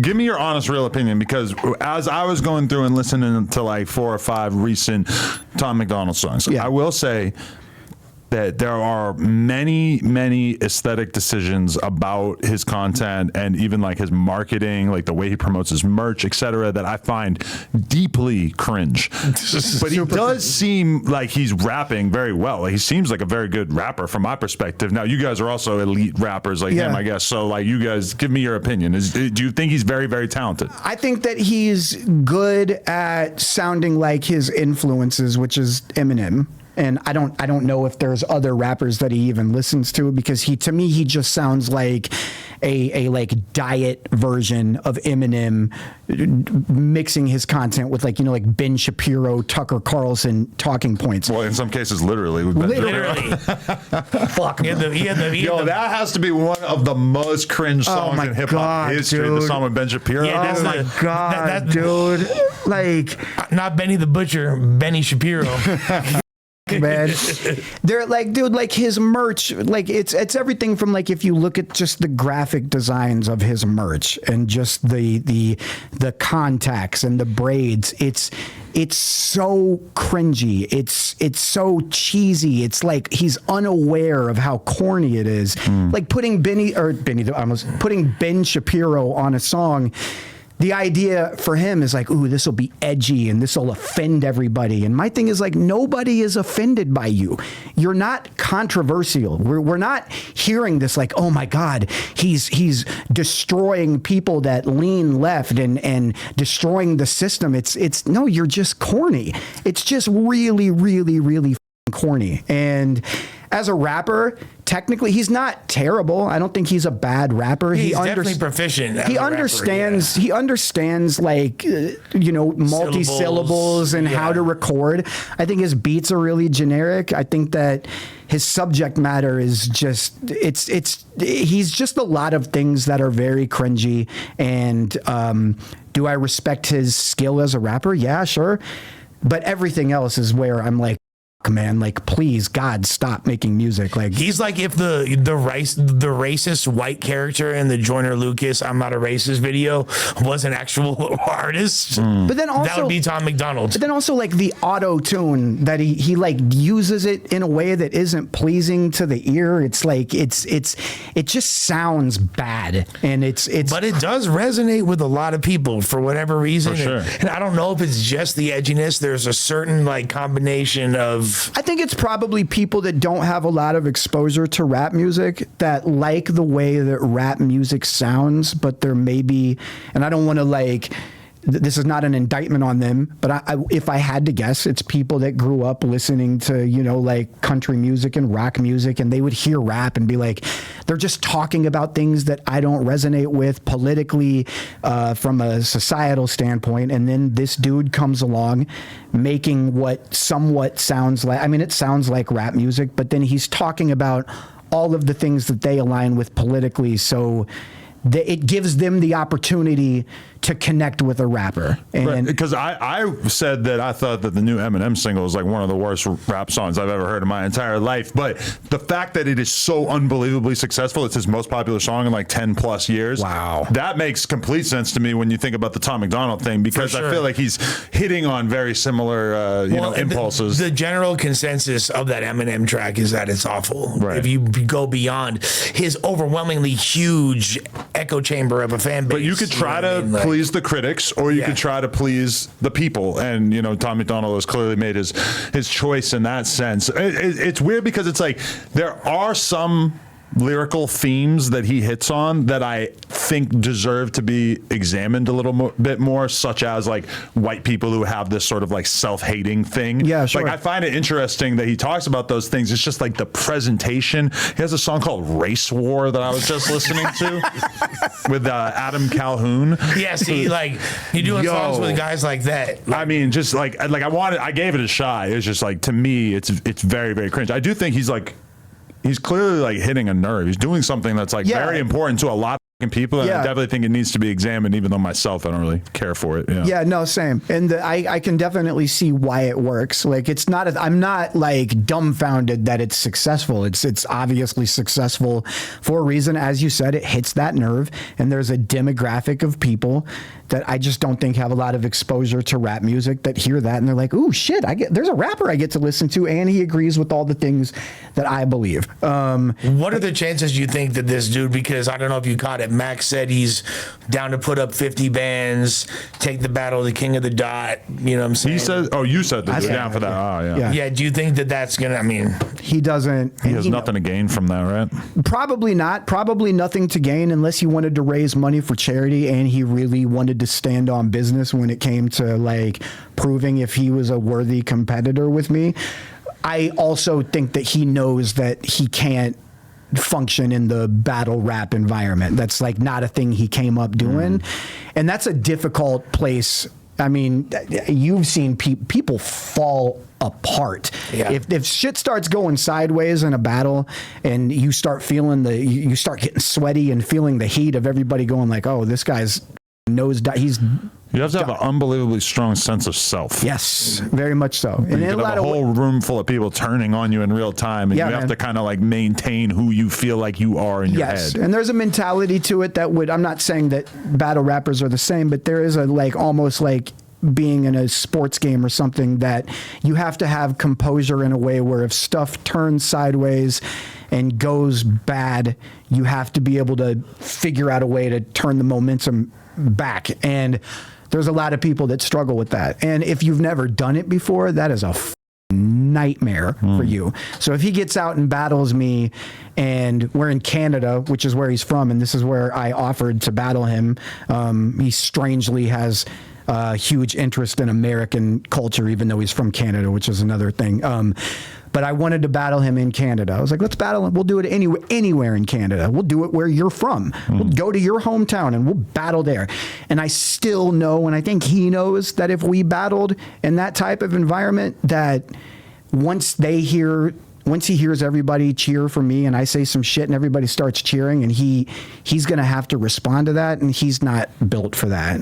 give me your honest, real opinion, because as I was going through and listening to like 4 or 5 recent Tom MacDonald songs, I will say that there are many, many aesthetic decisions about his content and even like his marketing, like the way he promotes his merch, etc., that I find deeply cringe. But he does seem like he's rapping very well. He seems like a very good rapper from my perspective. Now, you guys are also elite rappers like him, I guess. So, like, you guys, give me your opinion. Do you think he's very, very talented? I think that he's good at sounding like his influences, which is Eminem. And I don't know if there's other rappers that he even listens to, because to me he just sounds like a like diet version of Eminem, mixing his content with like Ben Shapiro, Tucker Carlson talking points. Well, in some cases, literally. Fuck. Yo, that has to be one of the most cringe songs in hip hop history. Dude. The song with Ben Shapiro. Yeah, oh my God, dude! Like, not Benny the Butcher, Benny Shapiro. Man, they're like, dude, like his merch, like it's everything from like, if you look at just the graphic designs of his merch and just the contacts and the braids, it's so cringy. It's so cheesy. It's like he's unaware of how corny it is. Like putting putting Ben Shapiro on a song. The idea for him is like, ooh, this will be edgy and this will offend everybody. And my thing is like, nobody is offended by you. You're not controversial. We're not hearing this like, oh my God, he's destroying people that lean left and destroying the system. It's no, you're just corny. It's just really, really, really corny. And as a rapper, technically, he's not terrible. I don't think he's a bad rapper. He's definitely proficient. He understands. He understands like multi-syllables and how to record. I think his beats are really generic. I think that his subject matter is just he's just a lot of things that are very cringy. And do I respect his skill as a rapper? Yeah, sure. But everything else is where I'm like, man, like, please, God, stop making music. Like, he's like if the racist white character in the Joyner Lucas "I'm Not a Racist" video was an actual artist. But then also that would be Tom MacDonald. But then also like the auto tune that he like uses it in a way that isn't pleasing to the ear. It's like it just sounds bad, and it's but it does resonate with a lot of people for whatever reason. For sure. And I don't know if it's just the edginess. There's a certain like combination of. I think it's probably people that don't have a lot of exposure to rap music that like the way that rap music sounds, but there may be, and I don't want to like, this is not an indictment on them, but if I had to guess, it's people that grew up listening to, like country music and rock music, and they would hear rap and be like, they're just talking about things that I don't resonate with politically from a societal standpoint. And then this dude comes along making what somewhat sounds like, I mean, it sounds like rap music, but then he's talking about all of the things that they align with politically. So it gives them the opportunity to connect with a rapper. And because I said that I thought that the new Eminem single is like one of the worst rap songs I've ever heard in my entire life. But the fact that it is so unbelievably successful, it's his most popular song in like 10 plus years. Wow. That makes complete sense to me when you think about the Tom MacDonald thing, because I feel like he's hitting on very similar impulses. The general consensus of that Eminem track is that it's awful. Right. If you go beyond his overwhelmingly huge echo chamber of a fan base. But you could try to please the critics, or you could try to please the people. And, Tom MacDonald has clearly made his choice in that sense. It's weird because it's like there are some lyrical themes that he hits on that I think deserve to be examined a little bit more, such as like white people who have this sort of like self-hating thing. Yeah, sure. Like I find it interesting that he talks about those things. It's just like the presentation. He has a song called Race War that I was just listening to with Adam Calhoun. Yeah, see, like you're doing songs with guys like that. I mean, just like I gave it a shot. It's just like, to me, it's very, very cringe. I do think he's clearly like hitting a nerve. He's doing something that's like very important to a lot people, and Yeah. I definitely think it needs to be examined, even though myself, I don't really care for it. Yeah, no, same. And I can definitely see why it works. Like, it's not, I'm not like dumbfounded that it's successful. It's obviously successful for a reason. As you said, it hits that nerve, and there's a demographic of people that I just don't think have a lot of exposure to rap music that hear that and they're like, "Ooh, shit! There's a rapper I get to listen to, and he agrees with all the things that I believe." What are the chances you think that this dude? Because I don't know if you caught it. Max said he's down to put up 50 bands, take the battle of the king of the dot. You know what I'm saying? He said, "Oh, you said that you're down for that." Oh, yeah. Yeah. Yeah. Do you think that that's gonna? I mean, He doesn't. He has nothing to gain from that, right? Probably not. Probably nothing to gain unless he wanted to raise money for charity and he really wanted to stand on business when it came to like proving if he was a worthy competitor with me. I also think that he knows that he can't function in the battle rap environment. That's like not a thing he came up doing. And that's a difficult place. I mean, you've seen people fall apart. Yeah. If shit starts going sideways in a battle and you start feeling you start getting sweaty and feeling the heat of everybody going like, "Oh, this guy's he's." You have to have an unbelievably strong sense of self. Yes, very much so. And You in could have a whole room full of people turning on you in real time, and Yeah, you have man. to kind of like maintain who you feel like you are in your Yes, head. and there's a mentality to it that I'm not saying that battle rappers are the same, but there is a like almost like being in a sports game or something that you have to have composure in a way where if stuff turns sideways and goes bad, you have to be able to figure out a way to turn the momentum back. And there's a lot of people that struggle with that. And if you've never done it before, that is a nightmare for you. So if he gets out and battles me and we're in Canada, which is where he's from, and this is where I offered to battle him, he strangely has huge interest in American culture, even though he's from Canada, which is another thing. But I wanted to battle him in Canada. I was like, let's battle him. We'll do it anywhere in Canada. We'll do it where you're from. We'll go to your hometown and we'll battle there. And I still know, and I think he knows, that if we battled in that type of environment, that once he hears everybody cheer for me and I say some shit and everybody starts cheering and he's going to have to respond to that, and he's not built for that.